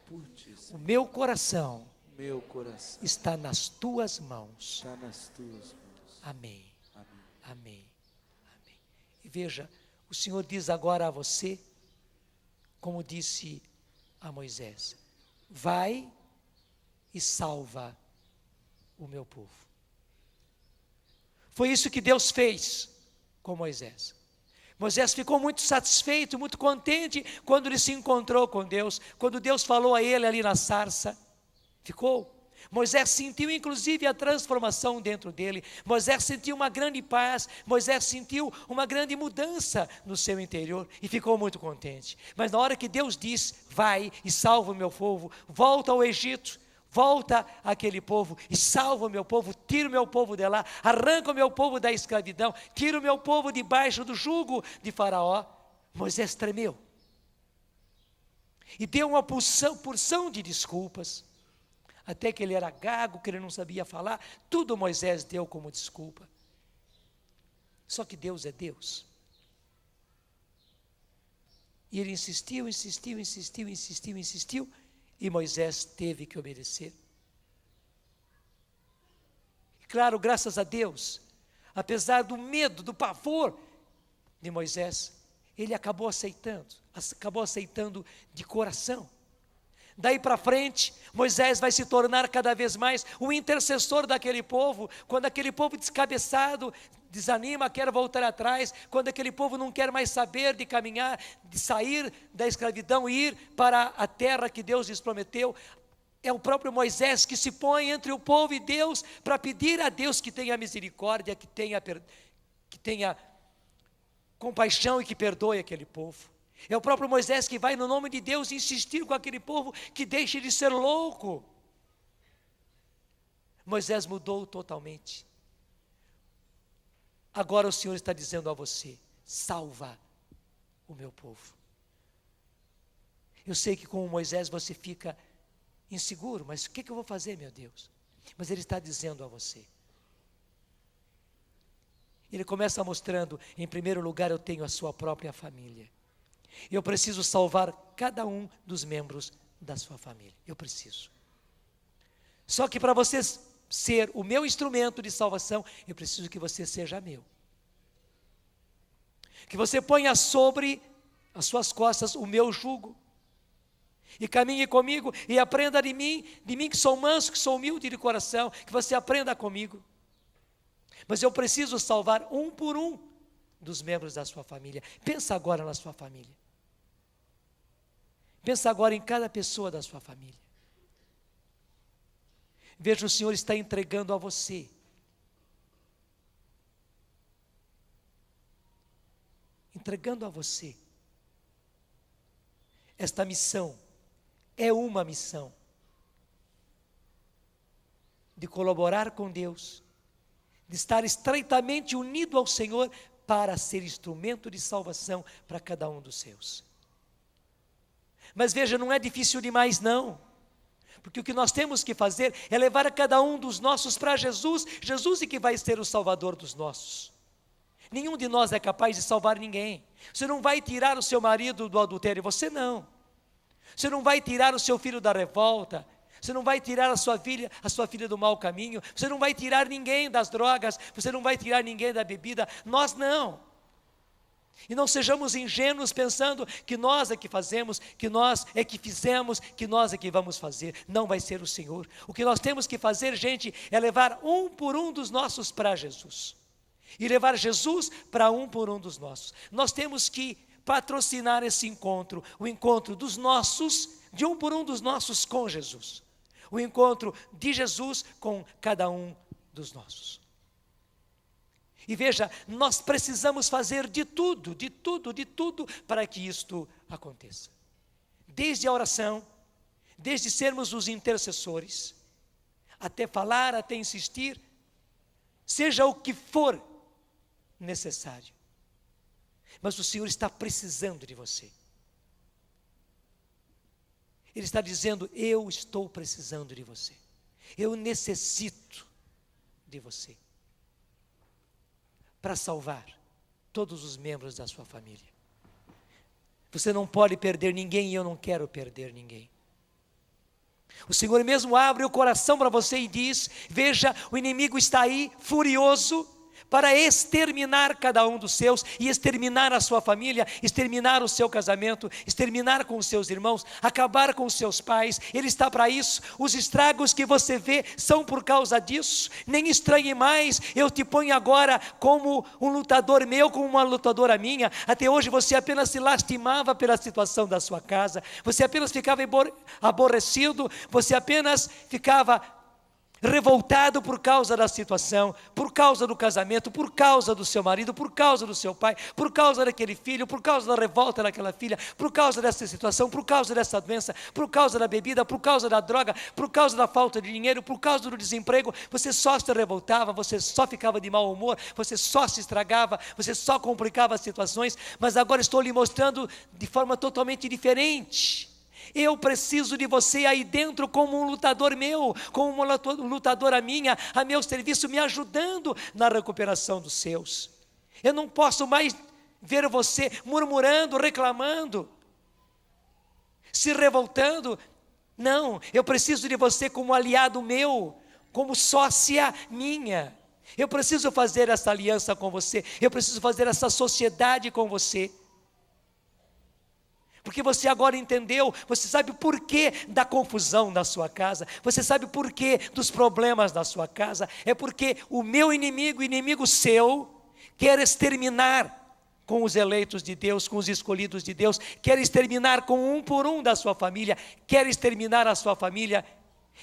por ti, O Senhor. meu coração Meu coração está nas tuas mãos. está nas tuas mãos. Amém. Amém. Amém. Amém. E veja, o Senhor diz agora a você, como disse a Moisés: vai e salva o meu povo. Foi isso que Deus fez com Moisés. Moisés ficou muito satisfeito, muito contente quando ele se encontrou com Deus, quando Deus falou a ele ali na sarça. Ficou. Moisés sentiu inclusive a transformação dentro dele. Moisés sentiu uma grande paz. Moisés sentiu uma grande mudança no seu interior e ficou muito contente. Mas na hora que Deus diz: vai e salva o meu povo, volta ao Egito, volta aquele povo e salva o meu povo, tira o meu povo de lá, arranca o meu povo da escravidão, tira o meu povo debaixo do jugo de Faraó, Moisés tremeu e deu uma porção de desculpas. Até que ele era gago, que ele não sabia falar, tudo Moisés deu como desculpa. Só que Deus é Deus. E ele insistiu, e Moisés teve que obedecer. E claro, graças a Deus, apesar do medo, do pavor de Moisés, ele acabou aceitando de coração. Daí para frente, Moisés vai se tornar cada vez mais o intercessor daquele povo. Quando aquele povo descabeçado desanima, quer voltar atrás, quando aquele povo não quer mais saber de caminhar, de sair da escravidão e ir para a terra que Deus lhes prometeu, é o próprio Moisés que se põe entre o povo e Deus para pedir a Deus que tenha misericórdia, que tenha compaixão e que perdoe aquele povo. É o próprio Moisés que vai, no nome de Deus, insistir com aquele povo que deixe de ser louco. Moisés mudou totalmente. Agora o Senhor está dizendo a você: salva o meu povo. Eu sei que com Moisés você fica inseguro, mas o que eu vou fazer, meu Deus? Mas Ele está dizendo a você. Ele começa mostrando: em primeiro lugar, eu tenho a sua própria família. Eu preciso salvar cada um dos membros da sua família. Eu preciso. Só que para você ser o meu instrumento de salvação, eu preciso que você seja meu. Que você ponha sobre as suas costas o meu jugo. E caminhe comigo e aprenda de mim que sou manso, que sou humilde de coração, que você aprenda comigo. Mas eu preciso salvar um por um dos membros da sua família. Pensa agora na sua família. Pensa agora em cada pessoa da sua família. Veja, o Senhor está entregando a você esta missão. É uma missão de colaborar com Deus, de estar estreitamente unido ao Senhor para ser instrumento de salvação para cada um dos seus. Mas veja, não é difícil demais não, porque o que nós temos que fazer é levar a cada um dos nossos para Jesus. Jesus é que vai ser o Salvador dos nossos. Nenhum de nós é capaz de salvar ninguém. Você não vai tirar o seu marido do adultério, você não. Você não vai tirar o seu filho da revolta. Você não vai tirar a sua filha do mau caminho. Você não vai tirar ninguém das drogas. Você não vai tirar ninguém da bebida. Nós não. E não sejamos ingênuos pensando que nós é que fazemos, que nós é que fizemos, que nós é que vamos fazer. Não vai ser o Senhor. O que nós temos que fazer, gente, é levar um por um dos nossos para Jesus. E levar Jesus para um por um dos nossos. Nós temos que patrocinar esse encontro, o encontro dos nossos, de um por um dos nossos com Jesus. O encontro de Jesus com cada um dos nossos. E veja, nós precisamos fazer de tudo para que isto aconteça. Desde a oração, desde sermos os intercessores, até falar, até insistir, seja o que for necessário. Mas o Senhor está precisando de você. Ele está dizendo, eu estou precisando de você. Eu necessito de você. Para salvar todos os membros da sua família. Você não pode perder ninguém e eu não quero perder ninguém. O Senhor mesmo abre o coração para você e diz, veja, o inimigo está aí, furioso, para exterminar cada um dos seus, e exterminar a sua família, exterminar o seu casamento, exterminar com os seus irmãos, acabar com os seus pais. Ele está para isso. Os estragos que você vê são por causa disso. Nem estranhe mais, eu te ponho agora como um lutador meu, como uma lutadora minha. Até hoje você apenas se lastimava pela situação da sua casa, você apenas ficava aborrecido, você apenas ficava revoltado por causa da situação, por causa do casamento, por causa do seu marido, por causa do seu pai, por causa daquele filho, por causa da revolta daquela filha, por causa dessa situação, por causa dessa doença, por causa da bebida, por causa da droga, por causa da falta de dinheiro, por causa do desemprego. Você só se revoltava, você só ficava de mau humor, você só se estragava, você só complicava as situações. Mas agora estou lhe mostrando de forma totalmente diferente. Eu preciso de você aí dentro como um lutador meu, como uma lutadora minha, a meu serviço, me ajudando na recuperação dos seus. Eu não posso mais ver você murmurando, reclamando, se revoltando. Não, eu preciso de você como aliado meu, como sócia minha. Eu preciso fazer essa aliança com você, eu preciso fazer essa sociedade com você. Porque você agora entendeu, você sabe o porquê da confusão na sua casa, você sabe o porquê dos problemas na sua casa. É porque o meu inimigo, inimigo seu, quer exterminar com os eleitos de Deus, com os escolhidos de Deus, quer exterminar com um por um da sua família, quer exterminar a sua família,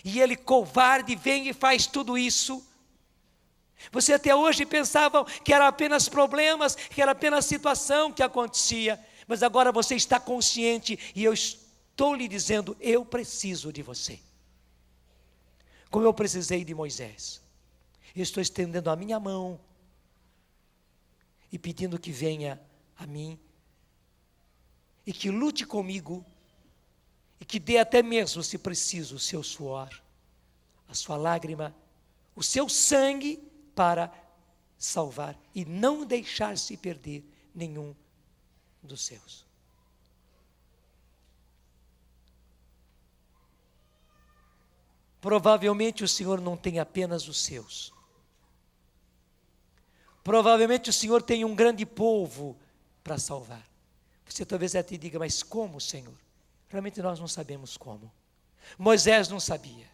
e ele covarde vem e faz tudo isso. Você até hoje pensava que era apenas problemas, que era apenas situação que acontecia, mas agora você está consciente e eu estou lhe dizendo, eu preciso de você. Como eu precisei de Moisés. Eu estou estendendo a minha mão e pedindo que venha a mim e que lute comigo e que dê até mesmo, se preciso, o seu suor, a sua lágrima, o seu sangue para salvar e não deixar-se perder nenhum dos seus. Provavelmente o Senhor não tem apenas os seus. Provavelmente o Senhor tem um grande povo para salvar. Você talvez até diga, mas como, Senhor? Realmente nós não sabemos como. Moisés não sabia.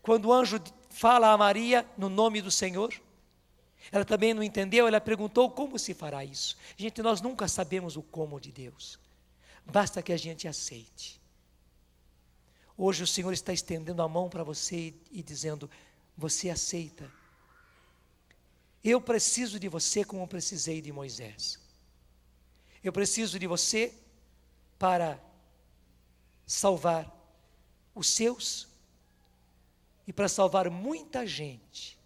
Quando o anjo fala a Maria no nome do Senhor, ela também não entendeu, ela perguntou como se fará isso. Gente, nós nunca sabemos o como de Deus. Basta que a gente aceite. Hoje o Senhor está estendendo a mão para você e dizendo, você aceita. Eu preciso de você como eu precisei de Moisés. Eu preciso de você para salvar os seus e para salvar muita gente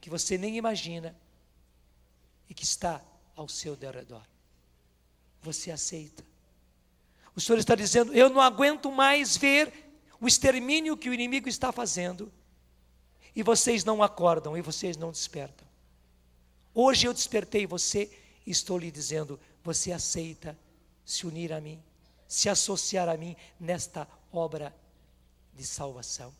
que você nem imagina e que está ao seu derredor. Você aceita. O Senhor está dizendo, eu não aguento mais ver o extermínio que o inimigo está fazendo e vocês não acordam e vocês não despertam. Hoje eu despertei você e estou lhe dizendo, você aceita se unir a mim, se associar a mim nesta obra de salvação.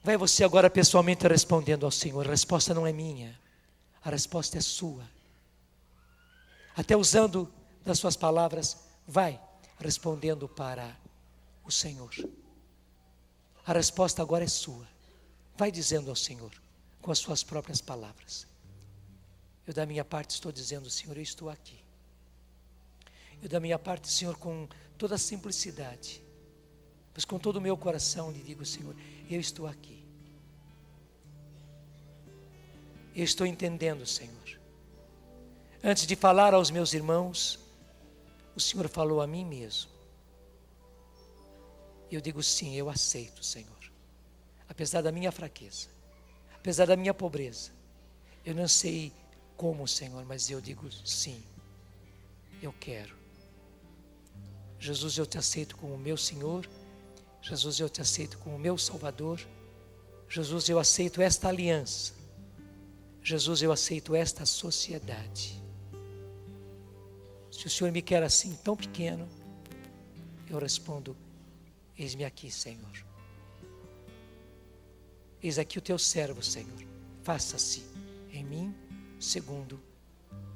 Vai você agora pessoalmente respondendo ao Senhor. A resposta não é minha, a resposta é sua. Até usando das suas palavras, vai respondendo para o Senhor. A resposta agora é sua. Vai dizendo ao Senhor, com as suas próprias palavras. Eu da minha parte estou dizendo, Senhor, eu estou aqui. Eu da minha parte, Senhor, com toda a simplicidade, mas com todo o meu coração lhe digo, Senhor, eu estou aqui. Eu estou entendendo, Senhor. Antes de falar aos meus irmãos, o Senhor falou a mim mesmo. Eu digo sim, eu aceito, Senhor. Apesar da minha fraqueza, apesar da minha pobreza, eu não sei como, Senhor, mas eu digo sim, eu quero. Jesus, eu te aceito como meu Senhor. Jesus, eu te aceito como meu Salvador. Jesus, eu aceito esta aliança. Jesus, eu aceito esta sociedade. Se o Senhor me quer assim, tão pequeno, eu respondo, eis-me aqui, Senhor. Eis aqui o teu servo, Senhor. Faça-se em mim, segundo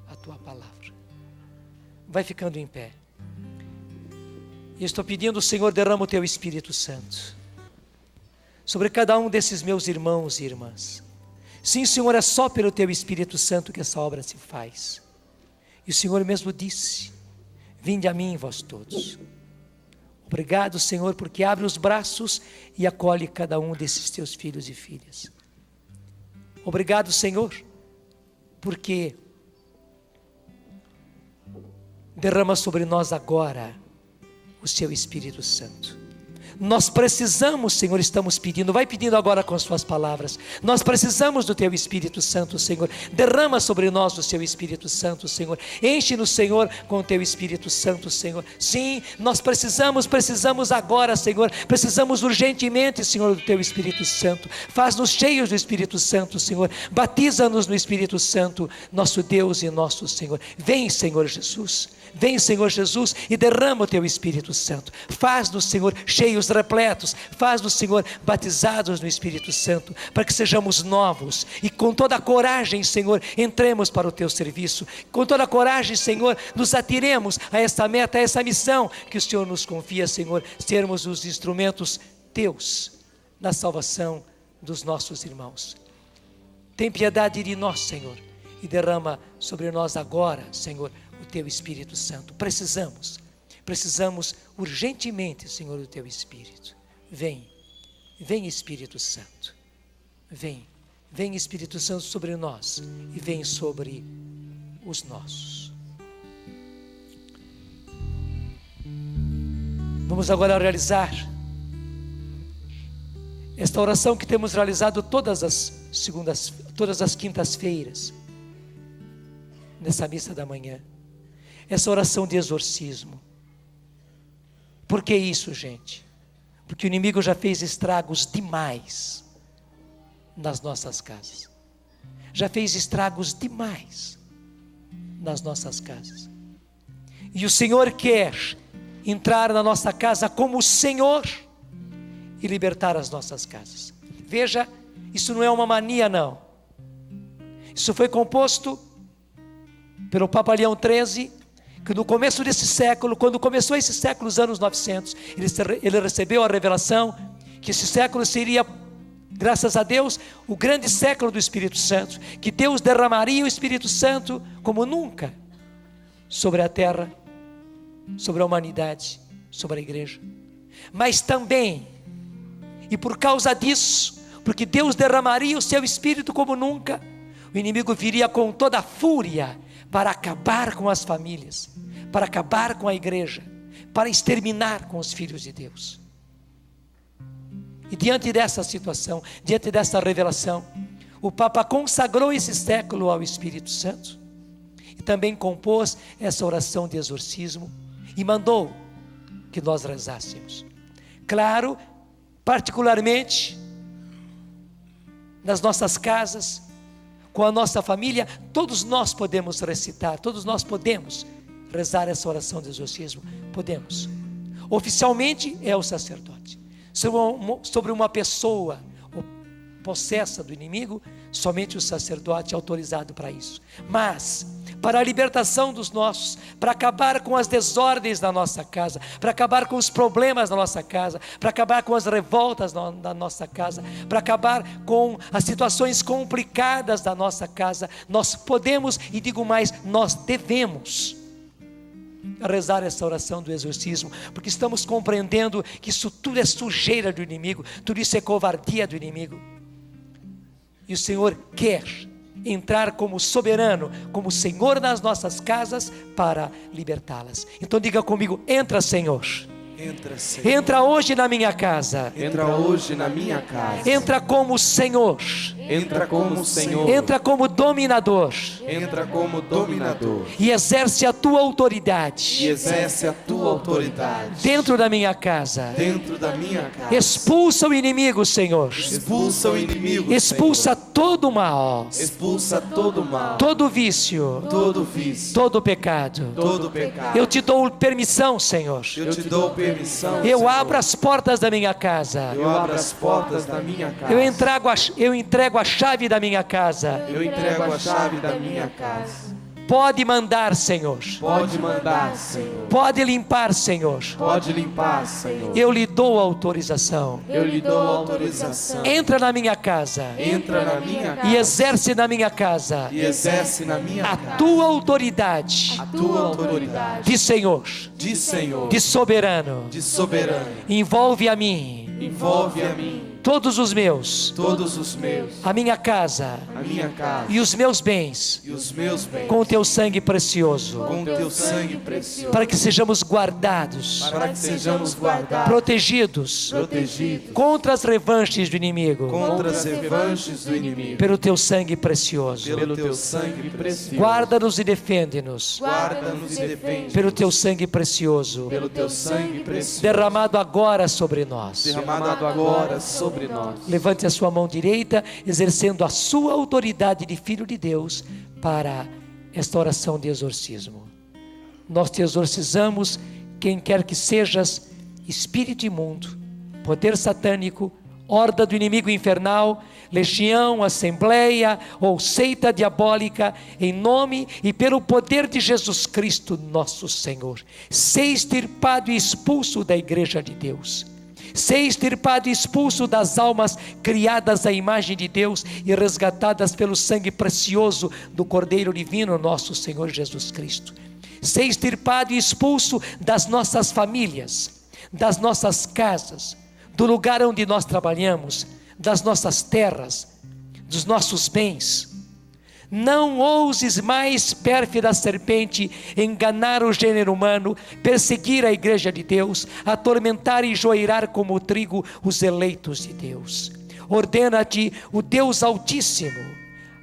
a tua palavra. Vai ficando em pé. E estou pedindo, Senhor, derrama o teu Espírito Santo sobre cada um desses meus irmãos e irmãs. Sim, Senhor, é só pelo teu Espírito Santo que essa obra se faz. E o Senhor mesmo disse, vinde a mim, vós todos. Obrigado, Senhor, porque abre os braços e acolhe cada um desses teus filhos e filhas. Obrigado, Senhor, porque derrama sobre nós agora o seu Espírito Santo. Nós precisamos, Senhor, estamos pedindo, vai pedindo agora com as suas palavras. Nós precisamos do teu Espírito Santo, Senhor. Derrama sobre nós o seu Espírito Santo, Senhor. Enche-nos, Senhor, com o teu Espírito Santo, Senhor. Sim, nós precisamos agora, Senhor. Precisamos urgentemente, Senhor, do teu Espírito Santo. Faz-nos cheios do Espírito Santo, Senhor. Batiza-nos no Espírito Santo, nosso Deus e nosso Senhor. Vem, Senhor Jesus. Vem, Senhor Jesus, e derrama o teu Espírito Santo. Faz-nos, Senhor, cheios, repletos. Faz-nos, Senhor, batizados no Espírito Santo, para que sejamos novos e com toda a coragem, Senhor, entremos para o teu serviço. Com toda a coragem, Senhor, nos atiremos a essa meta, a essa missão que o Senhor nos confia, Senhor, sermos os instrumentos teus na salvação dos nossos irmãos. Tem piedade de nós, Senhor, e derrama sobre nós agora, Senhor, o teu Espírito Santo. Precisamos urgentemente, Senhor, do teu Espírito. Vem Espírito Santo. Vem Espírito Santo sobre nós e vem sobre os nossos. Vamos agora realizar esta oração que temos realizado todas as quintas-feiras, nessa missa da manhã. Essa oração de exorcismo. Por que isso, gente? Porque o inimigo já fez estragos demais nas nossas casas. Já fez estragos demais nas nossas casas. E o Senhor quer entrar na nossa casa como o Senhor e libertar as nossas casas. Veja, isso não é uma mania, não. Isso foi composto pelo Papa Leão XIII, que no começo desse século, quando começou esse século, os anos 900, ele recebeu a revelação que esse século seria, graças a Deus, o grande século do Espírito Santo, que Deus derramaria o Espírito Santo como nunca sobre a terra, sobre a humanidade, sobre a igreja. Mas também, e por causa disso, porque Deus derramaria o seu Espírito como nunca, o inimigo viria com toda a fúria para acabar com as famílias, para acabar com a igreja, para exterminar com os filhos de Deus. E diante dessa situação, diante dessa revelação, o Papa consagrou esse século ao Espírito Santo e também compôs essa oração de exorcismo e mandou que nós rezássemos. Claro, particularmente nas nossas casas, com a nossa família, todos nós podemos recitar, todos nós podemos rezar essa oração de exorcismo. Podemos. Oficialmente é o sacerdote. Sobre uma pessoa, possessa do inimigo, somente o sacerdote é autorizado para isso. Mas, para a libertação dos nossos, para acabar com as desordens da nossa casa, para acabar com os problemas da nossa casa, para acabar com as revoltas da nossa casa, para acabar com as situações complicadas da nossa casa, nós podemos, e digo mais, nós devemos rezar essa oração do exorcismo, porque estamos compreendendo que isso tudo é sujeira do inimigo, tudo isso é covardia do inimigo, e o Senhor quer entrar como soberano, como Senhor nas nossas casas, para libertá-las. Então diga comigo: entra, Senhor. Entra, Senhor. Entra hoje na minha casa. Entra hoje na minha casa. Entra como Senhor. Entra como Senhor. Entra como dominador. Entra como dominador. E exerce a tua autoridade. E exerce a tua autoridade Dentro da minha casa. dentro da minha casa. Expulsa o inimigo, Senhor. Expulsa o inimigo, Expulsa Senhor. todo o mal. Expulsa todo o mal, Todo vício. todo vício, Todo pecado. todo pecado. Eu te dou permissão, Senhor. Eu te dou permissão, Eu Senhor. abro as portas da minha casa. Eu abro as portas da minha casa. Eu entrego a chave da minha casa. Eu entrego a chave da minha casa. Pode mandar, Senhor. Pode mandar, Senhor. Pode limpar, Senhor. Pode limpar, Senhor. Eu lhe dou autorização. Eu lhe dou autorização. Entra na minha casa Entra na minha casa e exerce na minha casa e exerce na minha a casa tua autoridade a tua autoridade de Senhor, de Senhor, de soberano. de soberano. Envolve a mim, Envolve a mim, todos os meus, todos os meus, a minha casa a minha casa e os meus bens, e os meus bens, com o teu sangue precioso, com teu sangue precioso, para que sejamos guardados, para que sejamos guardados, protegidos protegidos contra as revanches do inimigo, contra as revanches do inimigo, pelo teu sangue precioso. pelo teu sangue precioso. Guarda-nos e defende-nos, Guarda-nos e defende pelo teu sangue precioso, pelo teu sangue precioso, derramado agora sobre nós. derramado agora sobre nós. Levante a sua mão direita, exercendo a sua autoridade de Filho de Deus para esta oração de exorcismo. Nós te exorcizamos, quem quer que sejas, espírito imundo, poder satânico, horda do inimigo infernal, legião, assembleia ou seita diabólica, em nome e pelo poder de Jesus Cristo, nosso Senhor. Seja extirpado e expulso da igreja de Deus. Seja extirpado e expulso das almas criadas à imagem de Deus e resgatadas pelo sangue precioso do Cordeiro Divino, nosso Senhor Jesus Cristo. Seja extirpado e expulso das nossas famílias, das nossas casas, do lugar onde nós trabalhamos, das nossas terras, dos nossos bens. Não ouses mais, pérfida serpente, enganar o gênero humano, perseguir a igreja de Deus, atormentar e joeirar como o trigo os eleitos de Deus. Ordena-te o Deus Altíssimo,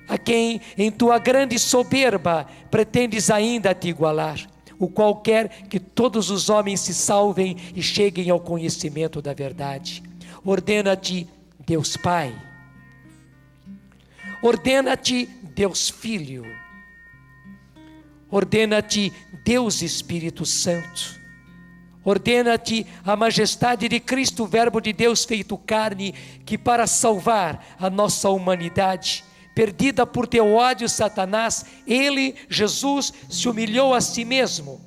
a quem em tua grande soberba pretendes ainda te igualar, o qual quer que todos os homens se salvem e cheguem ao conhecimento da verdade. Ordena-te Deus Pai. Ordena-te Deus Filho, ordena-te Deus Espírito Santo, ordena-te a majestade de Cristo, Verbo de Deus feito carne, que para salvar a nossa humanidade, perdida por teu ódio, Satanás, ele, Jesus, se humilhou a si mesmo,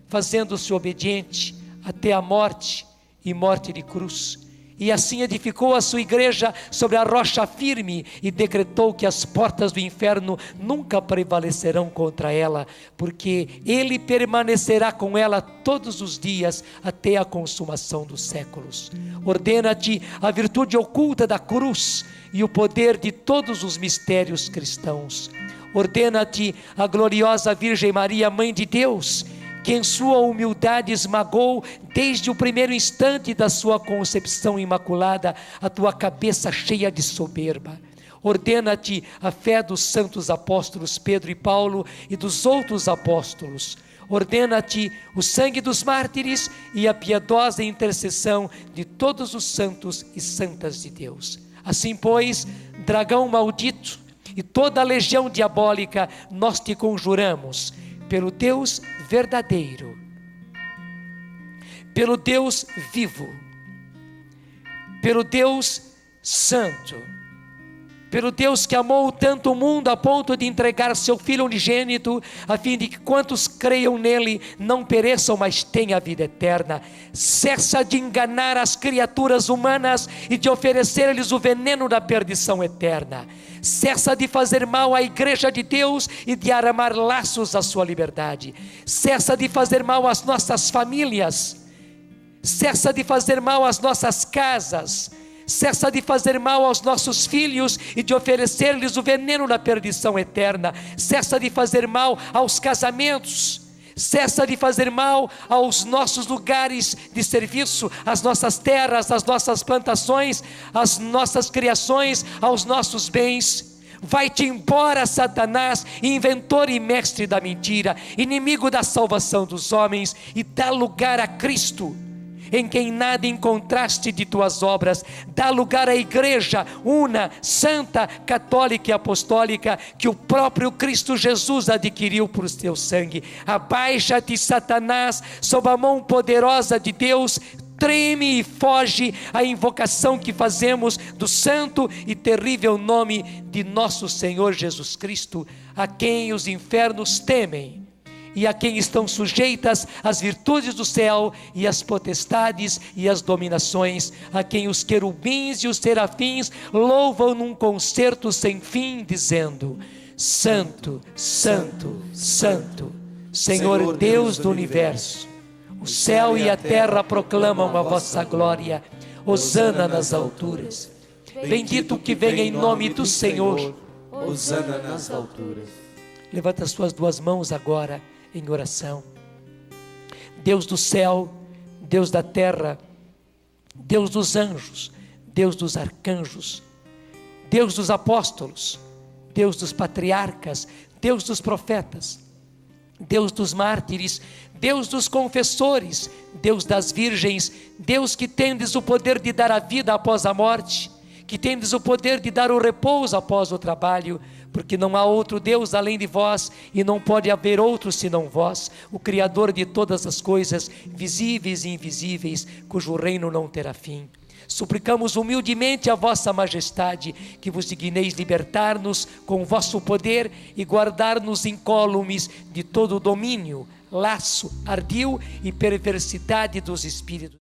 fazendo-se obediente até a morte e morte de cruz. E assim edificou a sua igreja sobre a rocha firme e decretou que as portas do inferno nunca prevalecerão contra ela, porque ele permanecerá com ela todos os dias até a consumação dos séculos. Ordena-te a virtude oculta da cruz e o poder de todos os mistérios cristãos. Ordena-te a gloriosa Virgem Maria, Mãe de Deus, que em sua humildade esmagou desde o primeiro instante da sua concepção imaculada a tua cabeça cheia de soberba. Ordena-te a fé dos santos apóstolos Pedro e Paulo e dos outros apóstolos. Ordena-te o sangue dos mártires e a piedosa intercessão de todos os santos e santas de Deus. Assim, pois, dragão maldito e toda a legião diabólica, nós te conjuramos, pelo Deus verdadeiro, pelo Deus vivo, pelo Deus santo, Pelo Deus que amou tanto o mundo a ponto de entregar seu Filho unigênito, a fim de que quantos creiam nele não pereçam, mas tenham a vida eterna. Cessa de enganar as criaturas humanas e de oferecer-lhes o veneno da perdição eterna. Cessa de fazer mal à igreja de Deus e de armar laços à sua liberdade. Cessa de fazer mal às nossas famílias. Cessa de fazer mal às nossas casas. Cessa de fazer mal aos nossos filhos e de oferecer-lhes o veneno da perdição eterna. Cessa de fazer mal aos casamentos. Cessa de fazer mal aos nossos lugares de serviço, às nossas terras, às nossas plantações, às nossas criações, aos nossos bens. Vai-te embora, Satanás, inventor e mestre da mentira, inimigo da salvação dos homens, e dá lugar a Cristo, em quem nada encontraste de tuas obras. Dá lugar à igreja una, santa, católica e apostólica, que o próprio Cristo Jesus adquiriu por teu sangue. Abaixa-te, Satanás, sob a mão poderosa de Deus. Treme e foge à invocação que fazemos do santo e terrível nome de nosso Senhor Jesus Cristo, a quem os infernos temem e a quem estão sujeitas as virtudes do céu e as potestades e as dominações, a quem os querubins e os serafins louvam num concerto sem fim, dizendo: Santo, Santo, Santo, Senhor Deus do universo, o céu e a terra proclamam a vossa glória. Hosana nas alturas. Bendito o que vem em nome do Senhor. Hosana nas alturas. Levanta as suas duas mãos agora em oração. Deus do céu, Deus da terra, Deus dos anjos, Deus dos arcanjos, Deus dos apóstolos, Deus dos patriarcas, Deus dos profetas, Deus dos mártires, Deus dos confessores, Deus das virgens, Deus que tendes o poder de dar a vida após a morte, que tendes o poder de dar o repouso após o trabalho, porque não há outro Deus além de vós, e não pode haver outro senão vós, o Criador de todas as coisas, visíveis e invisíveis, cujo reino não terá fim. Suplicamos humildemente a vossa majestade, que vos digneis libertar-nos com o vosso poder e guardar-nos incólumes de todo o domínio, laço, ardil e perversidade dos espíritos.